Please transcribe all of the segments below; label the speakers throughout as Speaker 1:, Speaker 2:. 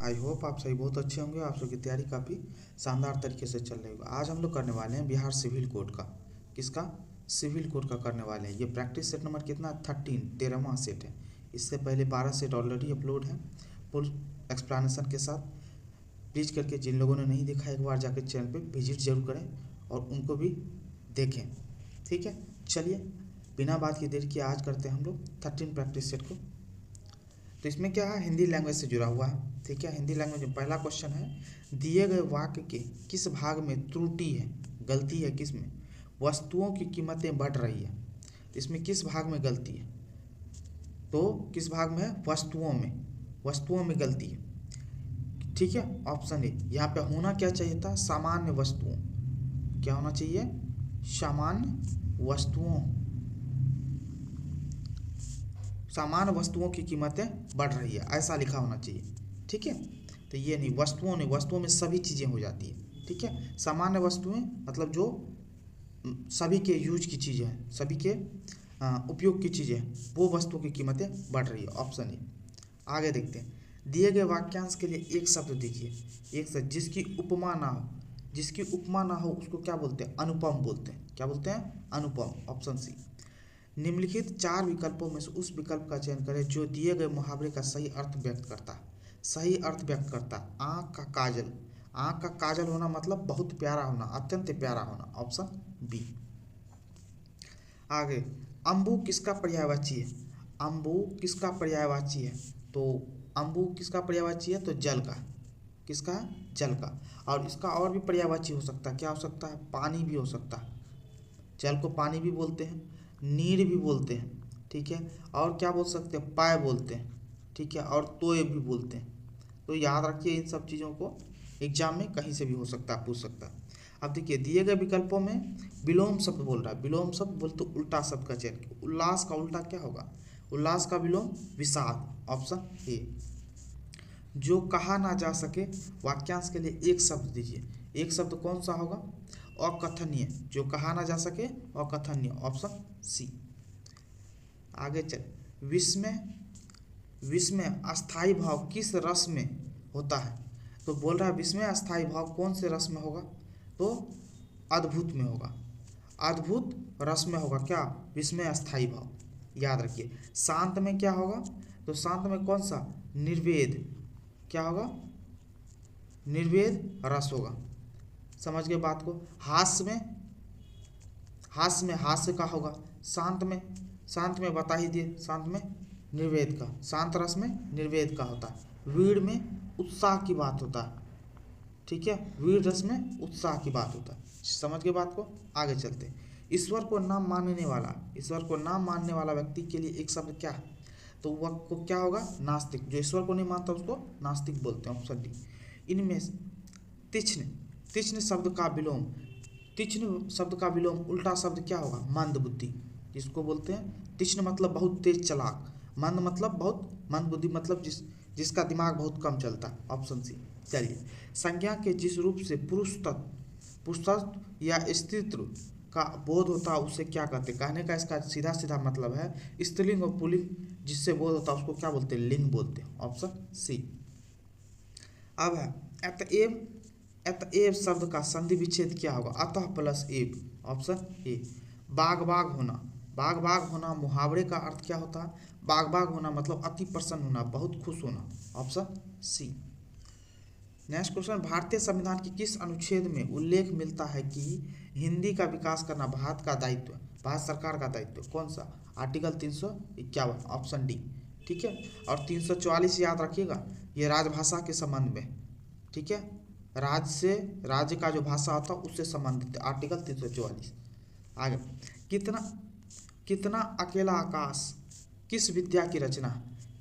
Speaker 1: I hope आप सभी बहुत अच्छे होंगे। आप सबकी तैयारी काफ़ी शानदार तरीके से चल रही होगी। आज हम लोग करने वाले हैं बिहार सिविल कोड का। किसका? सिविल कोड का करने वाले हैं। ये प्रैक्टिस सेट नंबर कितना? 13वां सेट है। इससे पहले 12 सेट ऑलरेडी अपलोड है फुल एक्सप्लेनेशन के साथ। प्लीज़ करके जिन लोगों ने नहीं देखा एक बार जाकर चैनल पर विजिट जरूर करें और उनको भी देखें। ठीक है, चलिए बिना बात की देर किए आज करते हैं हम लोग 13 प्रैक्टिस सेट को। तो इसमें क्या है, हिंदी लैंग्वेज से जुड़ा हुआ है। ठीक है, हिंदी लैंग्वेज में पहला क्वेश्चन है, दिए गए वाक्य के किस भाग में त्रुटि है, गलती है? किस में? वस्तुओं की कीमतें बढ़ रही है। तो इसमें किस भाग में गलती है? तो किस भाग में है? वस्तुओं में गलती है। ठीक है, ऑप्शन ए। यहाँ पे होना क्या चाहिए था? सामान्य वस्तुओं। क्या होना चाहिए? सामान्य वस्तुओं की कीमतें बढ़ रही है, ऐसा लिखा होना चाहिए। ठीक है, तो ये नहीं, वस्तुओं में सभी चीज़ें हो जाती है। ठीक है, सामान्य वस्तुएं मतलब जो सभी के यूज की चीज़ें हैं, सभी के उपयोग की चीज़ें हैं, वो वस्तुओं की कीमतें बढ़ रही है। Option A. आगे देखते हैं, दिए गए वाक्यांश के लिए एक शब्द दीजिए। एक शब्द जिसकी उपमा ना हो उसको क्या बोलते हैं? अनुपम बोलते हैं। क्या बोलते हैं? अनुपम। Option C. निम्नलिखित 4 विकल्पों में से उस विकल्प का चयन करें जो दिए गए मुहावरे का सही अर्थ व्यक्त करता है। आँख का काजल। आँख का काजल होना मतलब बहुत प्यारा होना, अत्यंत प्यारा होना। Option B. आगे, अम्बु किसका पर्यायवाची है? तो अम्बु किसका पर्यायवाची है? तो जल का। किसका? जल का। और इसका और भी पर्यायवाची हो सकता है। क्या हो सकता है? पानी भी हो सकता है। जल को पानी भी बोलते हैं, नीर भी बोलते हैं। ठीक है, और क्या बोल सकते हैं? पाय बोलते हैं। ठीक है, और तोय भी बोलते हैं। तो याद रखिए, इन सब चीज़ों को एग्जाम में कहीं से भी हो सकता है, पूछ सकता है। अब देखिए, दिए गए विकल्पों में विलोम शब्द बोल रहा है। विलोम शब्द बोल तो उल्टा शब्द का चयन। उल्लास का उल्टा क्या होगा? उल्लास का विलोम विषाद। Option A. जो कहा ना जा सके, वाक्यांश के लिए एक शब्द दीजिए। एक शब्द कौन सा होगा? अकथनीय। जो कहा ना जा सके, अकथनीय। Option C. आगे चल, विस्मय अस्थाई भाव किस रस में होता है? तो बोल रहा है विस्मय अस्थाई भाव कौन से रस में होगा? तो अद्भुत में होगा, अद्भुत रस में होगा। क्या? विस्मय अस्थाई भाव। याद रखिए। शांत में क्या होगा? तो शांत में कौन सा? निर्वेद। क्या होगा? निर्वेद रस होगा। समझ गए बात को? हास्य का होगा। शांत में बता ही दिए, शांत में निर्वेद का, शांत रस में निर्वेद का होता है। वीर में उत्साह की बात होता है। ठीक है, वीर रस में उत्साह की बात होता है। समझ गए बात को? आगे चलते हैं। ईश्वर को ना मानने वाला व्यक्ति के लिए एक शब्द क्या है? तो वह को क्या होगा? नास्तिक। जो ईश्वर को नहीं मानता उसको नास्तिक बोलते हैं। Option D. इनमें तीक्ष्ण शब्द का विलोम उल्टा शब्द क्या होगा? मंद बुद्धि। जिसको बोलते हैं तीक्ष्ण मतलब बहुत तेज चलाक, मंद मतलब मंद बुद्धि मतलब जिसका दिमाग बहुत कम चलता है। Option C. चलिए, संज्ञा के जिस रूप से पुरुषत्व या स्त्रीत्व का बोध होता है उसे क्या कहते हैं? कहने का इसका सीधा मतलब है स्त्रीलिंग और पुल्लिंग जिससे बोध होता है उसको क्या बोलते हैं? लिंग बोलते हैं। Option C. अब है अतएव शब्द का संधि विच्छेद क्या होगा? अतः प्लस एव। Option A. बाग होना मुहावरे का अर्थ क्या होता है? बाग होना मतलब अति प्रसन्न होना, बहुत खुश होना। Option C. नेक्स्ट क्वेश्चन, भारतीय संविधान के किस अनुच्छेद में उल्लेख मिलता है कि हिंदी का विकास करना भारत सरकार का दायित्व? कौन सा? आर्टिकल 351। Option D. ठीक है, और 344 याद रखिएगा, ये राजभाषा के संबंध में। ठीक है, राज्य का जो भाषा होता है उससे संबंधित आर्टिकल 344। आगे, कितना अकेला आकाश किस विद्या की रचना?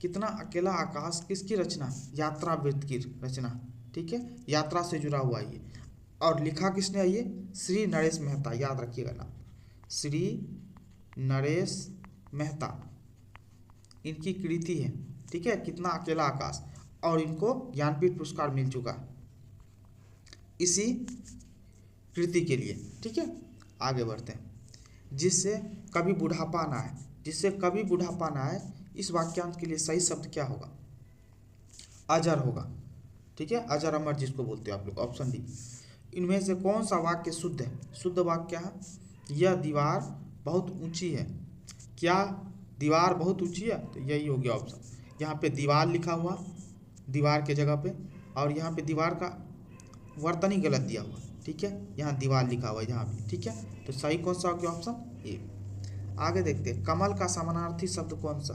Speaker 1: कितना अकेला आकाश किसकी रचना? यात्रावृत्त की रचना। ठीक है, यात्रा से जुड़ा हुआ ये, और लिखा किसने है? ये श्री नरेश मेहता। याद रखिएगा ना, श्री नरेश मेहता, इनकी कृति है। ठीक है, कितना अकेला आकाश, और इनको ज्ञानपीठ पुरस्कार मिल चुका है इसी कृति के लिए। ठीक है, आगे बढ़ते हैं। जिससे कभी बुढ़ापा ना आए, इस वाक्यांश के लिए सही शब्द क्या होगा? अजर होगा। ठीक है, अजर अमर जिसको बोलते हो आप लोग। Option D. इनमें से कौन सा वाक्य शुद्ध है? शुद्ध वाक्य क्या है? यह दीवार बहुत ऊंची है। क्या दीवार बहुत ऊंची है? तो यही हो गया ऑप्शन। यहाँ पे दीवार लिखा हुआ दीवार के जगह पे, और यहाँ पे दीवार का वर्तनी गलत दिया हुआ, ठीक है, यहाँ दीवार लिखा हुआ है यहाँ भी, ठीक है। तो सही कौन सा हो गया? Option A. आगे देखते हैं, कमल का समानार्थी शब्द कौन सा?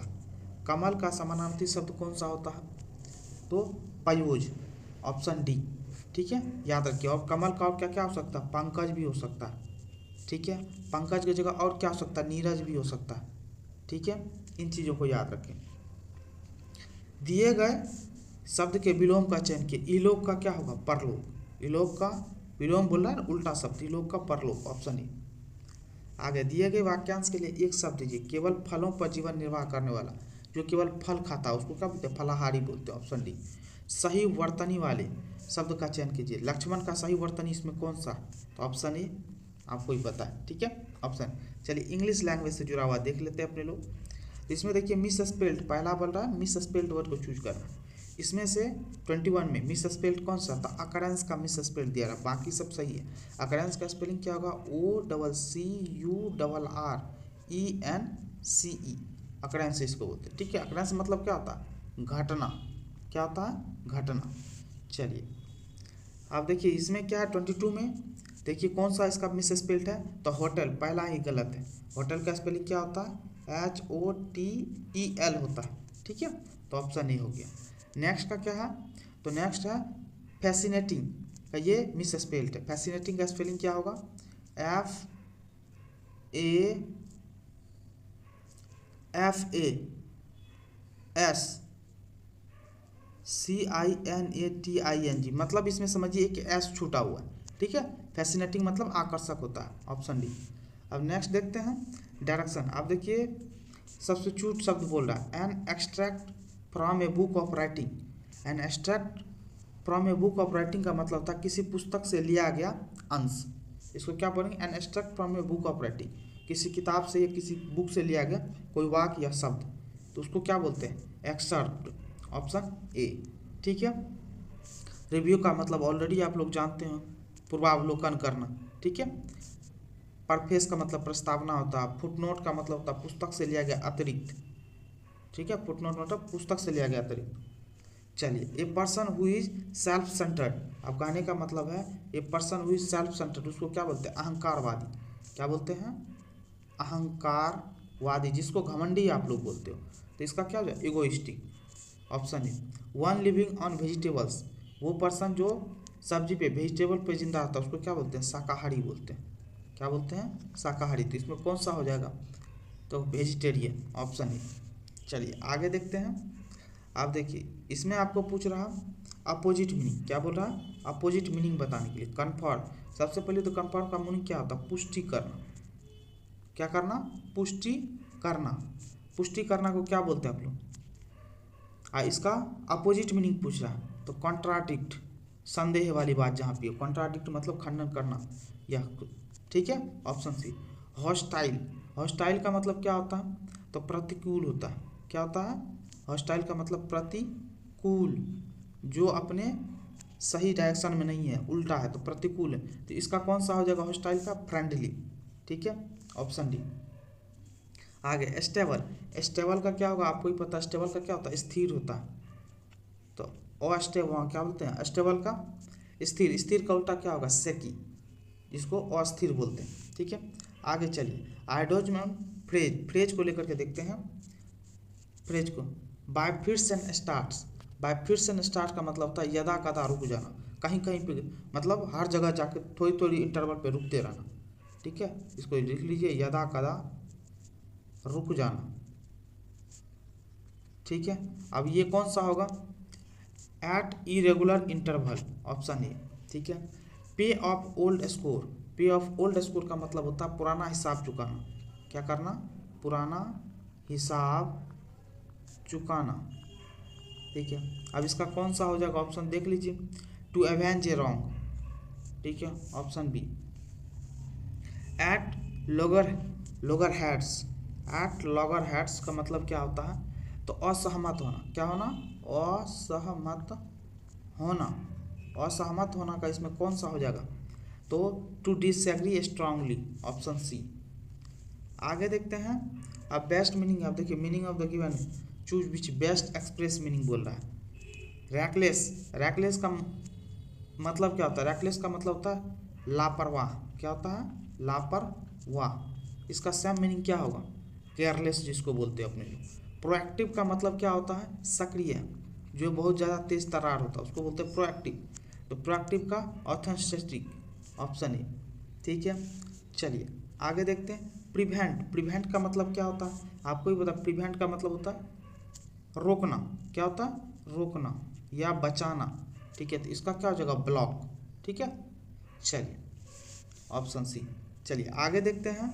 Speaker 1: कमल का समानार्थी शब्द कौन सा होता है? तो पयोज। ऑप्शन डी, ठीक है, याद रखिए। और कमल का और क्या क्या हो सकता है? पंकज भी हो सकता है, ठीक है, पंकज की जगह और क्या हो सकता है? नीरज भी हो सकता है, ठीक है। इन चीज़ों को याद रखें। दिए गए शब्द के विलोम का चयन किए। इलोक का क्या होगा? परलोक। इलोक का विलोम बोल रहा है ना, उल्टा शब्द, इलोक का परलोक। Option A. आगे दिए गए वाक्यांश के लिए एक शब्द दीजिए। केवल फलों पर जीवन निर्वाह करने वाला, जो केवल फल खाता है उसको क्या बोलते हैं? फलाहारी बोलते हैं। Option D. सही वर्तनी वाले शब्द का चयन कीजिए। लक्ष्मण का सही वर्तनी इसमें कौन सा? तो ऑप्शन ए आपको ही पता है, ठीक है। ऑप्शन, चलिए इंग्लिश लैंग्वेज से जुड़ा हुआ देख लेते हैं अपने लोग। इसमें देखिए मिस स्पेल्ड, पहला बोल रहा है मिस स्पेल्ड वर्ड को चूज करना। इसमें से 21 में मिस स्पेल्ड कौन सा था? अकरेंस का मिस स्पेल्ड दिया रहा, बाकी सब सही है। अकरेंस का स्पेलिंग क्या होगा? OCCURRENCE। अकरेंस इसको बोलते हैं, ठीक है। अकरेंस मतलब क्या होता है? घटना। क्या होता है? घटना। चलिए अब देखिए इसमें क्या है 22 में, देखिए कौन सा इसका मिस स्पेल्ड है? तो होटल, पहला ही गलत है। होटल का स्पेलिंग क्या होता है? HOTEL होता है, ठीक है। तो ऑप्शन ए हो गया। नेक्स्ट का क्या है? तो नेक्स्ट है फैसिनेटिंग का, ये मिस स्पेल्ड है। फैसिनेटिंग का स्पेलिंग क्या होगा? FASCINATING, मतलब इसमें समझिए एक एस छूटा हुआ है, ठीक है। फैसिनेटिंग मतलब आकर्षक होता है। Option D. अब नेक्स्ट देखते हैं डायरेक्शन। अब देखिए सब्स्टिट्यूट शब्द बोल रहा है। An extract from a book of writing. An extract from a book of writing का मतलब था किसी पुस्तक से लिया गया अंश। इसको क्या बोलेंगे? An extract from a book of writing, किसी किताब से या किसी बुक से लिया गया कोई वाक्य या शब्द, तो उसको क्या बोलते हैं? एक्सर्प्ट। ऑप्शन ए, ठीक है। रिव्यू का मतलब ऑलरेडी आप लोग जानते हैं, पूर्वावलोकन करना, ठीक है। परफेस का मतलब प्रस्तावना होता है। फुटनोट का मतलब होता है पुस्तक से लिया गया अतिरिक्त, ठीक है। फुटनोट मतलब पुस्तक से लिया गया अतिरिक्त। चलिए, a person who is self centred, अब कहने का मतलब है a person who is self centred, उसको क्या बोलते हैं? अहंकारवादी। क्या बोलते हैं? अहंकारवादी, जिसको घमंडी आप लोग बोलते हो। तो इसका क्या हो जाए? Egoistic. Option A. One living on vegetables, वो पर्सन जो सब्जी पे, वेजिटेबल पे जिंदा रहता है उसको क्या बोलते हैं? शाकाहारी बोलते हैं। क्या बोलते हैं? शाकाहारी। तो इसमें कौन सा हो जाएगा? तो वेजिटेरियन। Option A. चलिए आगे देखते हैं। आप देखिए इसमें आपको पूछ रहा अपोजिट मीनिंग, क्या बोल रहा है? अपोजिट मीनिंग बताने के लिए। कन्फर्म, सबसे पहले तो कन्फर्म का मीनिंग क्या होता है? पुष्टि करना। क्या करना? पुष्टि करना। पुष्टि करना को क्या बोलते हैं आप लोग? इसका अपोजिट मीनिंग पूछ रहा है, तो कॉन्ट्राडिक्ट, संदेह वाली बात जहाँ पे, कॉन्ट्राडिक्ट मतलब खंडन करना, यह, ठीक है। ऑप्शन सी। हॉस्टाइल, हॉस्टाइल का मतलब क्या होता है? तो प्रतिकूल होता है। क्या होता है? हॉस्टाइल का मतलब प्रतिकूल, जो अपने सही डायरेक्शन में नहीं है, उल्टा है, तो प्रतिकूल है। तो इसका कौन सा हो जाएगा हॉस्टाइल का? फ्रेंडली, ठीक है। Option D. आगे स्टेबल, स्टेबल का क्या होगा? आपको ही पता है स्टेबल का क्या होता है? स्थिर होता है। तो अस्टेबल क्या बोलते हैं? स्टेबल का स्थिर, स्थिर का उल्टा क्या होगा? सेकी, जिसको अस्थिर बोलते हैं, ठीक है। आगे चलिए आइडोज में फ्रेज, फ्रेज को लेकर के देखते हैं। फ्रेज को bye fits and starts, bye fits and start का मतलब होता है यदा कदा रुक जाना, कहीं कहीं पे, मतलब हर जगह जाके थोड़ी थोड़ी इंटरवल पे रुकते रहना, ठीक है। इसको लिख लीजिए, यदा कदा रुक जाना, ठीक है। अब ये कौन सा होगा? At irregular interval. Option A, ठीक है। Pay off old score, pay off old score का मतलब होता है पुराना हिसाब चुकाना। क्या करना? पुराना हिसाब चुकाना, ठीक है। अब इसका कौन सा हो जाएगा? ऑप्शन देख लीजिए, टू एवेंज ए रॉन्ग, ठीक है। Option B. At loggerheads, at loggerheads का मतलब क्या होता है? तो असहमत होना। क्या होना? असहमत होना, असहमत होना का इसमें कौन सा हो जाएगा, तो to disagree strongly, option C. आगे देखते हैं। अब बेस्ट मीनिंग, अब देखिए meaning of the given, choose which best express meaning बोल रहा है। रैकलेस, रैकलेस का मतलब क्या होता है, रैकलेस का मतलब होता है लापरवाह, क्या होता है, लापरवाह। इसका सेम मीनिंग क्या होगा, केयरलेस जिसको बोलते हैं अपने लोग। प्रोएक्टिव का मतलब क्या होता है, सक्रिय, जो बहुत ज़्यादा तेज तर्रार होता है उसको बोलते हैं प्रोएक्टिव। तो प्रोएक्टिव का ऑथेंटिसिटी, ऑप्शन ए, ठीक है। चलिए आगे देखते हैं। प्रिवेंट, प्रिवेंट का मतलब क्या होता है, आपको ही पता, प्रिवेंट का मतलब होता है रोकना, क्या होता है, रोकना या बचाना, ठीक है। तो इसका क्या हो जाएगा, ब्लॉक, ठीक है। चलिए ऑप्शन सी। चलिए आगे देखते हैं।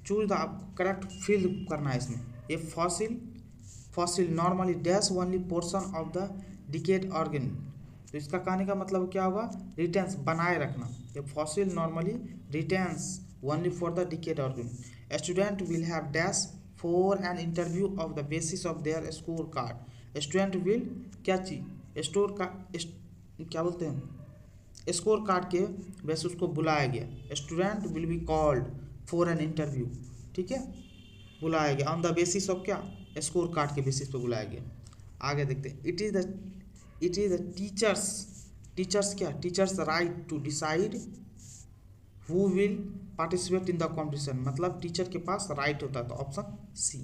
Speaker 1: चूज द, आपको करेक्ट फिल करना है इसमें। ये fossil, fossil normally dash only portion of the decade organ. तो इसका कहने का मतलब क्या होगा, रिटेंस, बनाए रखना। ये fossil normally रिटेंस only for the decade organ. Student will have dash for an interview of the basis of their score card. Student will क्या चीज, स्टोर का क्या बोलते हैं, स्कोर कार्ड के वैसे उसको बुलाया गया। Student will be called for an interview, ठीक है, बुलाया गया ऑन द बेसिस ऑफ क्या, स्कोर कार्ड के बेसिस पे बुलाया गया। आगे देखते हैं। It is the teachers, teachers क्या, teachers right to decide who will participate in the competition, मतलब टीचर के पास राइट होता है, तो option C.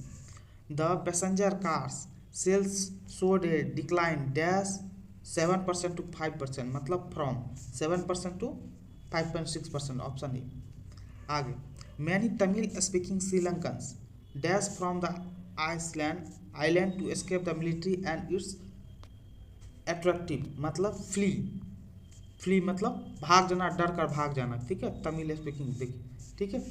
Speaker 1: The passenger cars sales showed a decline dash 7% to 5%, मतलब फ्रॉम 7% to 5.6%, ऑप्शन ए। आगे, many Tamil speaking Sri Lankans dash from the island to escape the military and it's attractive, मतलब flee, flee मतलब भाग जाना, डर कर भाग जाना, ठीक है, तमिल स्पीकिंग, देखिए, ठीक है।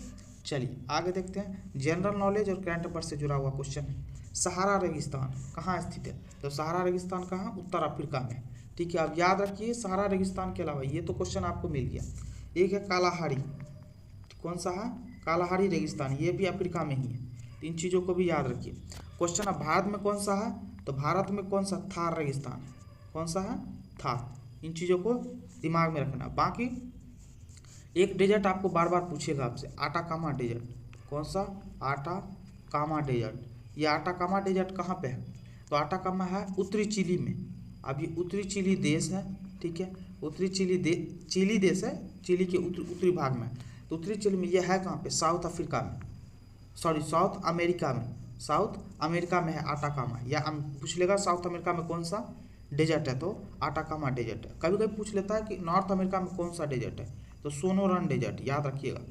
Speaker 1: चलिए आगे देखते हैं। जनरल नॉलेज और करंट अफेयर से जुड़ा हुआ क्वेश्चन है। सहारा रेगिस्तान कहाँ स्थित है, तो सहारा रेगिस्तान कहाँ, उत्तर अफ्रीका में, ठीक है। अब याद रखिए सहारा रेगिस्तान के अलावा ये तो क्वेश्चन आपको मिल गया। एक है कालाहारी, कौन सा है, कालाहारी रेगिस्तान, ये भी अफ्रीका में ही है। तो इन चीज़ों को भी याद रखिए। क्वेश्चन अब भारत में कौन सा है, तो भारत में कौन सा, थार रेगिस्तान, कौन सा है, थार। इन चीज़ों को दिमाग में रखना। बाकी एक डेजर्ट आपको बार बार पूछेगा आपसे, आटाकामा डेजर्ट, कौन सा, आटाकामा डेजर्ट। ये आटाकामा डेजर्ट कहाँ पे है, तो आटाकामा है उत्तरी चिली में। अब ये उत्तरी चिली देश है, ठीक है, उत्तरी चिली देश है, चिली के उत्तरी भाग में। तो उत्तरी चिली में ये है कहाँ पे, साउथ अफ्रीका में, सॉरी साउथ अमेरिका में, साउथ अमेरिका में है आटाकामा। या हम पूछ लेगा साउथ अमेरिका में कौन सा डेजर्ट है, तो आटाकामा डेजर्ट है। कभी कभी पूछ लेता है कि नॉर्थ अमेरिका में कौन सा डेजर्ट है, तो सोनोरन डेजर्ट, याद रखिएगा।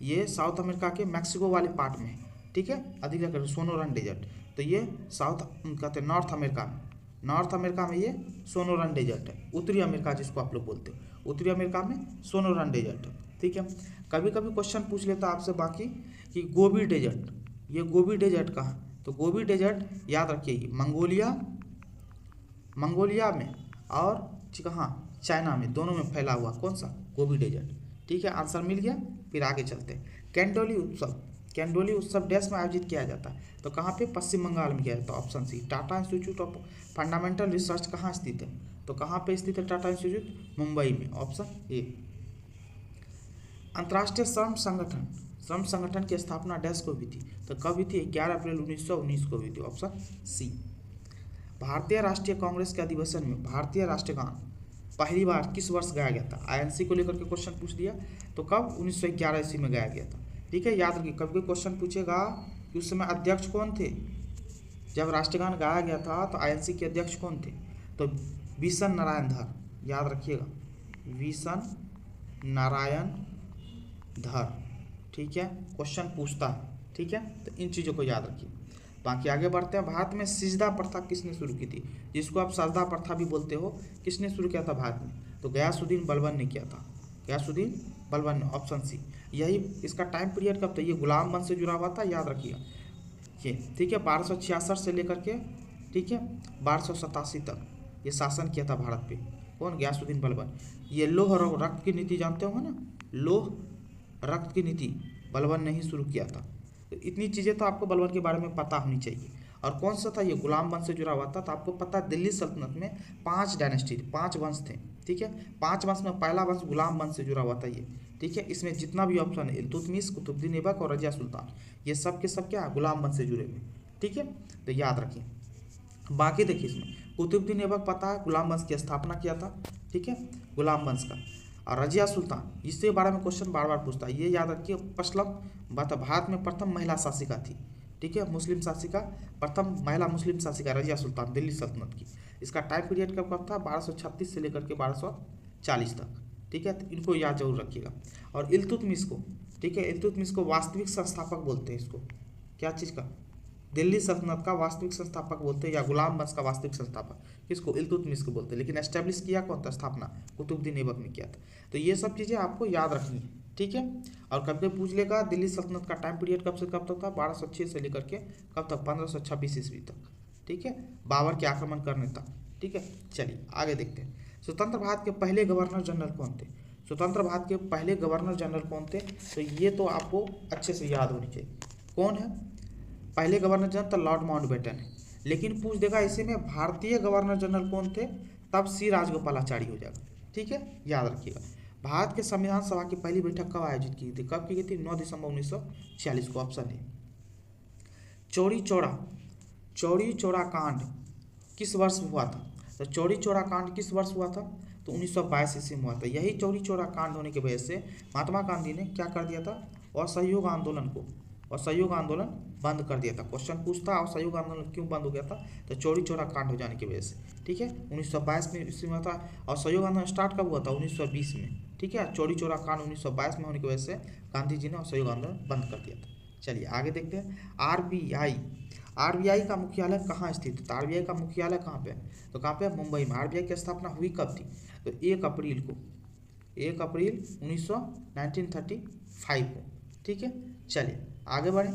Speaker 1: ये साउथ अमेरिका के मैक्सिको वाले पार्ट में, ठीक है, अधिकतर सोनोरन डेजर्ट। तो ये साउथ कहते हैं नॉर्थ अमेरिका में, नॉर्थ अमेरिका में ये सोनोरन डेजर्ट है। उत्तरी अमेरिका जिसको आप लोग बोलते हैं, उत्तरी अमेरिका में सोनोरन डेजर्ट है, ठीक है। कभी कभी क्वेश्चन पूछ लेता है आपसे बाकी कि गोबी डेजर्ट, ये गोबी डेजर्ट कहाँ, तो गोबी डेजर्ट याद रखिए मंगोलिया में और कहाँ, चाइना में, दोनों में फैला हुआ कौन सा, गोबी डेजर्ट, ठीक है। आंसर मिल गया। फिर आगे चलते हैं। कैंडोली उत्सव, कैंडोली उत्सव देश में आयोजित किया जाता है, तो कहाँ पे, पश्चिम बंगाल में किया जाता है, option C. Tata Institute of Fundamental Research कहाँ स्थित है, तो कहाँ पे स्थित है टाटा इंस्टीट्यूट, मुंबई में, ऑप्शन ए। अंतर्राष्ट्रीय श्रम संगठन की स्थापना डैश को हुई थी, तो कब हुई थी, 11 अप्रैल 1919 को हुई थी, ऑप्शन सी। भारतीय राष्ट्रीय कांग्रेस के अधिवेशन में भारतीय राष्ट्रगान पहली बार किस वर्ष गाया गया था, आईएनसी को लेकर के क्वेश्चन पूछ दिया, तो कब, 1911 ईस्वी में गाया गया था, ठीक है। याद रखिए कभी कोई क्वेश्चन पूछेगा कि उस समय अध्यक्ष कौन थे, जब राष्ट्रगान गाया गया था तो आईएनसी के अध्यक्ष कौन थे, तो विशन नारायण धर, याद रखिएगा, विशन नारायण धर, ठीक है, क्वेश्चन पूछता है, ठीक है। तो इन चीज़ों को याद रखिए। बाकी आगे बढ़ते हैं। भारत में सिजदा प्रथा किसने शुरू की थी, जिसको आप सजदा प्रथा भी बोलते हो, किसने शुरू किया था भारत में, तो गयासुद्दीन बलबन ने किया था, गयासुद्दीन बलबन, ऑप्शन सी। यही इसका टाइम पीरियड कब था, ये गुलाम वंश से जुड़ा हुआ था, याद रखिएगा ये, ठीक है। 1266 से लेकर के, ठीक है, 1287 तक ये शासन किया था भारत पे, कौन, गयासुद्दीन बलबन। ये लौह और रक्त की नीति जानते होंगे ना, लौह रक्त की नीति बलबन ने ही शुरू किया था। तो इतनी चीज़ें तो आपको बलबन के बारे में पता होनी चाहिए। और कौन सा था ये, गुलाम वंश से जुड़ा हुआ था। तो आपको पता है दिल्ली सल्तनत में 5 डायनेस्टी, 5 वंश थे, ठीक है। 5 वंश में पहला वंश गुलाम वंश से जुड़ा हुआ था ये, ठीक है। इसमें जितना भी ऑप्शन है इल्तुतमिश, कुतुबुद्दीन ऐबक और रजिया सुल्तान, ये सब के सब क्या गुलाम वंश से जुड़े हुए, ठीक है। तो याद रखिए। बाकी देखिए इसमें कुतुबुद्दीन ऐबक पता है गुलाम वंश की स्थापना किया था, ठीक है, गुलाम वंश का। और रजिया सुल्तान, इसके बारे में क्वेश्चन बार बार पूछता है, ये याद रखिए। भारत में प्रथम महिला शासिका थी, ठीक है, मुस्लिम शासिका, प्रथम महिला मुस्लिम शासिका रजिया सुल्तान दिल्ली सल्तनत की। इसका टाइम पीरियड कब था, 1236 से लेकर के 1240 तक, ठीक है। तो इनको याद जरूर रखिएगा। और इल्तुतमिश को, ठीक है, इल्तुतमिश को वास्तविक संस्थापक बोलते हैं। इसको क्या चीज़ का, दिल्ली सल्तनत का वास्तविक संस्थापक बोलते हैं, या गुलाम वंश का वास्तविक संस्थापक किसको, इल्तुतमिश को बोलते हैं। लेकिन एस्टेब्लिश किया कौन था, स्थापना कुतुबुद्दीन ऐबक ने किया था। तो ये सब चीज़ें आपको याद रखनी है, ठीक है। और कभी पूछ लेगा दिल्ली सल्तनत का टाइम पीरियड कब से कब तक था, 1206 से लेकर के कब तक, 1526 ईस्वी तक, ठीक है, बाबर के आक्रमण करने तक, ठीक है। चलिए आगे देखते हैं। स्वतंत्र भारत के पहले गवर्नर जनरल कौन थे, स्वतंत्र भारत के पहले गवर्नर जनरल कौन थे, तो ये तो आपको अच्छे से याद होनी चाहिए। कौन है पहले गवर्नर जनरल, तो लॉर्ड माउंटबेटन है। लेकिन पूछ देगा इसी में भारतीय गवर्नर जनरल कौन थे, तब सी राजगोपालाचारी हो जाएगा, ठीक है, याद रखिएगा। भारत के संविधान सभा की पहली बैठक कब आयोजित की थी, कब की गई थी, 9 दिसंबर 1946 को, ऑप्शन है। चौरी चौरा कांड किस वर्ष हुआ था, तो चौरी चौरा कांड किस वर्ष हुआ था, तो 1922 ईस्वी में हुआ था। यही चौरी चौरा कांड होने की वजह से महात्मा गांधी ने क्या कर दिया था, असहयोग आंदोलन को, असहयोग आंदोलन बंद कर दिया था। क्वेश्चन पूछता असहयोग आंदोलन क्यों बंद हो गया था, तो चौरी चौरा कांड हो जाने की वजह से, ठीक है। 1922 में ईस्वी में था। और असहयोग आंदोलन स्टार्ट कब हुआ था, 1920 में, ठीक है। चौरी चौरा कांड 1922 में होने की वजह से गांधी जी ने असहयोग आंदोलन बंद कर दिया था। चलिए आगे देखते हैं। आरबीआई का मुख्यालय कहाँ स्थित है, तो आरबीआई का मुख्यालय कहाँ पे है, तो कहाँ पे, मुंबई में। आरबीआई की स्थापना हुई कब थी, तो 1 अप्रैल को, 1 अप्रैल 1935 को, ठीक है। चलिए आगे बढ़ें।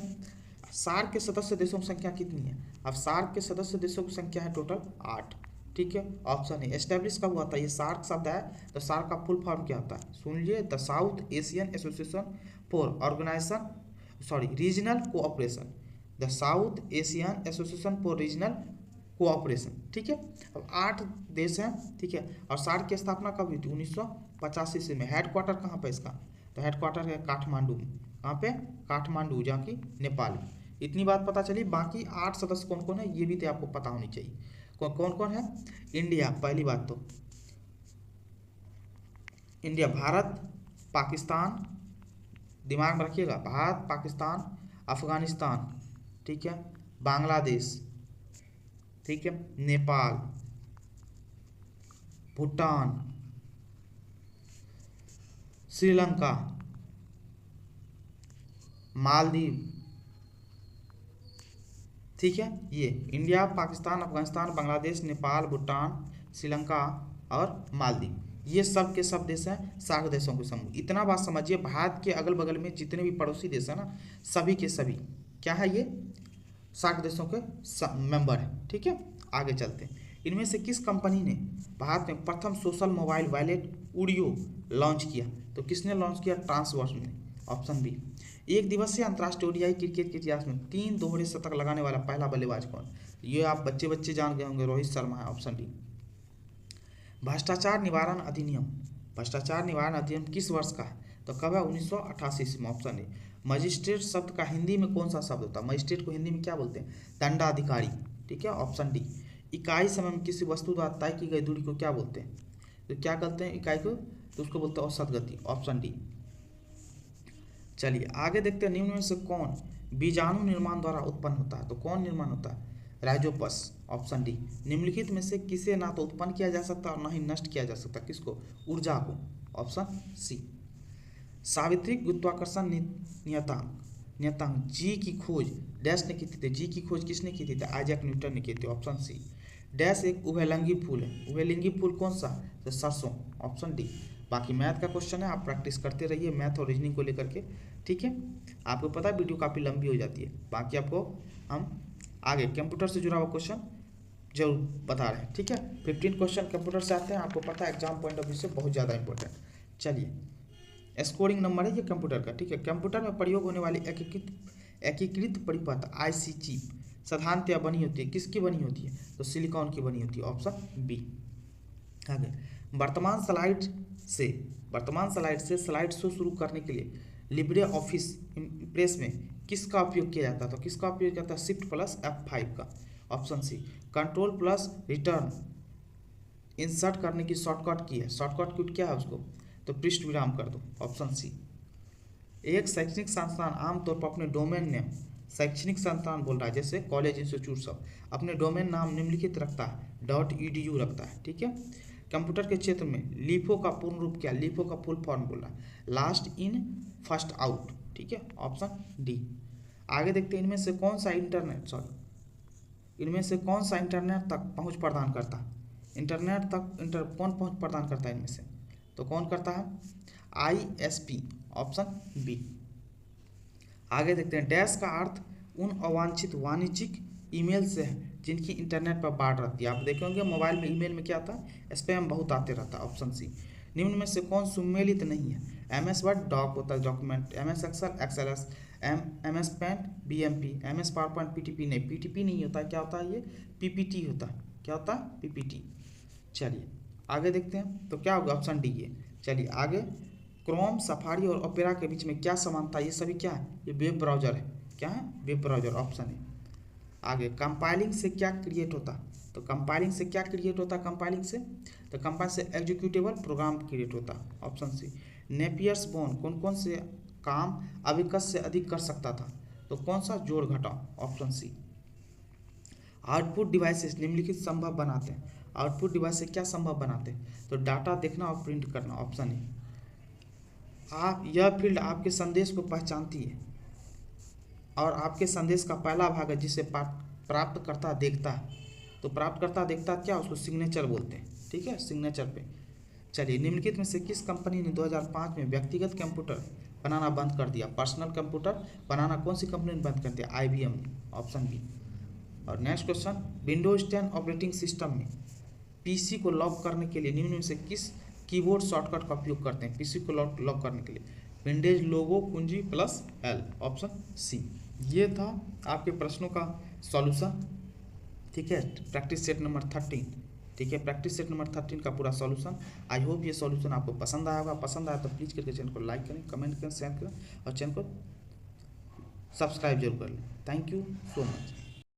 Speaker 1: सार्क के सदस्य देशों की संख्या कितनी है, अब सार्क के सदस्य देशों की संख्या है टोटल 8, ठीक है। ऑप्शन है। एस्टेब्लिश कब हुआ था, ये सार्क शब्द है, तो सार्क का फुल फॉर्म क्या होता है, सुन लीजिए, the south Asian association for regional cooperation, the south Asian association for regional cooperation, ठीक है। अब 8 देश हैं, ठीक है। और सार्क की स्थापना कब हुई थी, 1985 में। हेडक्वार्टर कहाँ पे इसका, तो हेडक्वार्टर है काठमांडू में, कहाँ पे, काठमांडू, जहाँ की नेपाल में। इतनी बात पता चली। बाकी 8 सदस्य कौन कौन है ये भी तो आपको पता होनी चाहिए। कौन कौन है, इंडिया, पहली बात तो इंडिया, भारत, पाकिस्तान, दिमाग में रखिएगा, भारत, पाकिस्तान, अफगानिस्तान, ठीक है, बांग्लादेश, ठीक है, नेपाल, भूटान, श्रीलंका, मालदीव, ठीक है। ये इंडिया, पाकिस्तान, अफगानिस्तान, बांग्लादेश, नेपाल, भूटान, श्रीलंका और मालदीव, ये सब के सब देश हैं सार्क देशों के समूह। इतना बात समझिए, भारत के अगल बगल में जितने भी पड़ोसी देश हैं ना, सभी के सभी क्या है, ये सार्क देशों के मेंबर हैं, ठीक है। आगे चलते हैं। इनमें से किस कंपनी ने भारत में प्रथम सोशल मोबाइल वॉलेट उडियो लॉन्च किया, तो किसने लॉन्च किया, ट्रांसवर्स ने, ऑप्शन बी। 1 दिवसीय अंतर्राष्ट्रीय ओडीआई क्रिकेट के इतिहास में 3 दोहरे शतक लगाने वाला पहला बल्लेबाज कौन, ये आप बच्चे जान गए होंगे, रोहित शर्मा है, ऑप्शन डी। भ्रष्टाचार निवारण अधिनियम किस वर्ष का है, तो कब है, 1988 में, ऑप्शन ए। मजिस्ट्रेट शब्द का हिंदी में कौन सा शब्द होता है, मजिस्ट्रेट को हिंदी में क्या बोलते हैं, दंडाधिकारी, ठीक है, ऑप्शन डी। इकाई समय में किसी वस्तु द्वारा तय की गई दूरी को क्या बोलते हैं, तो क्या कहते हैं इकाई को, तो उसको बोलते हैं औसत गति, ऑप्शन डी। चलिए आगे देखते हैं। निम्न में से कौन बीजाणु निर्माण द्वारा उत्पन्न होता है, तो कौन निर्माण होता है, राइजोपस, ऑप्शन डी। निम्नलिखित में से किसे ना तो उत्पन्न किया जा सकता और ना ही नष्ट किया जा सकता, किसको, ऊर्जा को, ऑप्शन सी। सावित्रिक गुरुत्वाकर्षण नियतांक जी की खोज डैश ने की थी, जी की खोज किसने की थी, आइजैक न्यूटन ने की थी, ऑप्शन सी। डैश एक उभयलिंगी फूल है, उभयलिंगी फूल कौन सा, तो सरसों, ऑप्शन डी। बाकी मैथ का क्वेश्चन है, आप प्रैक्टिस करते रहिए मैथ और रीजनिंग को लेकर के, ठीक है। आपको पता है वीडियो काफ़ी लंबी हो जाती है, बाकी आपको हम आगे कंप्यूटर से जुड़ा हुआ क्वेश्चन जरूर बता रहे हैं, ठीक है। 15 क्वेश्चन कंप्यूटर से आते हैं, आपको पता है एग्जाम पॉइंट ऑफ व्यू से बहुत ज़्यादा इंपॉर्टेंट। चलिए स्कोरिंग नंबर है ये कंप्यूटर का, ठीक है। कंप्यूटर में प्रयोग होने वाली एकीकृत परिपथ आईसी चिप साधारणतया बनी होती है, किसकी बनी होती है? तो सिलिकॉन की बनी होती है, ऑप्शन बी। आगे, वर्तमान स्लाइड से स्लाइड शो शुरू करने के लिए लिब्रे ऑफिस इम्प्रेस में किसका उपयोग किया जाता है? तो किसका उपयोग किया जाता है? शिफ्ट प्लस F5 का, option C. Control plus return insert करने की शॉर्टकट की है, शॉर्टकट की क्या है उसको? तो पृष्ठ विराम कर दो, ऑप्शन सी। एक शैक्षणिक संस्थान आमतौर पर अपने डोमेन नेम, शैक्षणिक संस्थान बोल रहा है जैसे कॉलेज, इंस्टीट्यूट, सब अपने डोमेन नाम निम्नलिखित रखता है, .edu रखता है, ठीक है। कंप्यूटर के क्षेत्र में लिफो का पूर्ण रूप क्या? लिफो का फुल फॉर्म बोल रहा है, लास्ट इन फर्स्ट आउट, ठीक है, ऑप्शन डी। आगे देखते हैं, इनमें से कौन सा इंटरनेट तक पहुंच प्रदान करता है? इंटरनेट तक कौन पहुंच प्रदान करता है इनमें से? तो कौन करता है? ISP, option B. आगे देखते हैं, डैश का अर्थ उन अवांछित वाणिज्यिक ईमेल से है जिनकी इंटरनेट पर बाढ़ रहती है। आप देखेंगे मोबाइल में ईमेल में क्या आता है? स्पैम बहुत आते रहता है, ऑप्शन सी। निम्न में से कौन सुमेलित नहीं है? MS वर्ड डॉक होता है, document, MS Excel XLS, MS Paint BMP, MS PowerPoint PTP नहीं, PTP नहीं होता, क्या होता है ये? PPT होता है, क्या होता है? PPT। चलिए आगे देखते हैं, तो क्या होगा? ऑप्शन डी है। चलिए आगे, क्रोम, सफारी और ओपेरा के बीच में क्या समानता है? ये सभी क्या है? ये वेब ब्राउजर है, क्या है? वेब ब्राउजर, ऑप्शन है। आगे, कंपाइलिंग से क्या क्रिएट होता है? तो कंपाइलिंग से क्या क्रिएट होता है? कंपाइलिंग से एग्जीक्यूटेबल प्रोग्राम क्रिएट होता है, ऑप्शन सी। नेपियर्स बोन कौन कौन से काम अभिकस से अधिक कर सकता था? तो कौन सा? जोड़ घटाव, ऑप्शन सी। आउटपुट डिवाइसेस निम्नलिखित संभव बनाते हैं। आउटपुट डिवाइस से क्या संभव बनाते हैं? तो डाटा देखना और प्रिंट करना, ऑप्शन ए। यह फील्ड आपके संदेश को पहचानती है और आपके संदेश का पहला भाग है जिसे प्राप्तकर्ता देखता है। तो प्राप्तकर्ता देखता है क्या? उसको सिग्नेचर बोलते हैं, ठीक है, सिग्नेचर पे। चलिए, निम्नलिखित में से किस कंपनी ने 2005 में व्यक्तिगत कंप्यूटर बनाना बंद कर दिया? पर्सनल कंप्यूटर बनाना कौन सी कंपनी ने बंद कर दिया? IBM, option B. और next question, Windows 10 operating system में PC को लॉक करने के लिए निम्न में से किस कीबोर्ड शॉर्टकट का उपयोग करते हैं? PC को लॉक करने के लिए विंडोज लोगो कुंजी प्लस L, ऑप्शन सी। ये था आपके प्रश्नों का सॉल्यूशन, ठीक है, प्रैक्टिस सेट नंबर 13, ठीक है, प्रैक्टिस सेट नंबर 13 का पूरा सॉल्यूशन। आई होप ये सॉल्यूशन आपको पसंद आया होगा। पसंद आया तो प्लीज़ करके चैनल को लाइक करें, कमेंट करें, शेयर करें और चैनल को सब्सक्राइब जरूर कर लें। Thank you so much.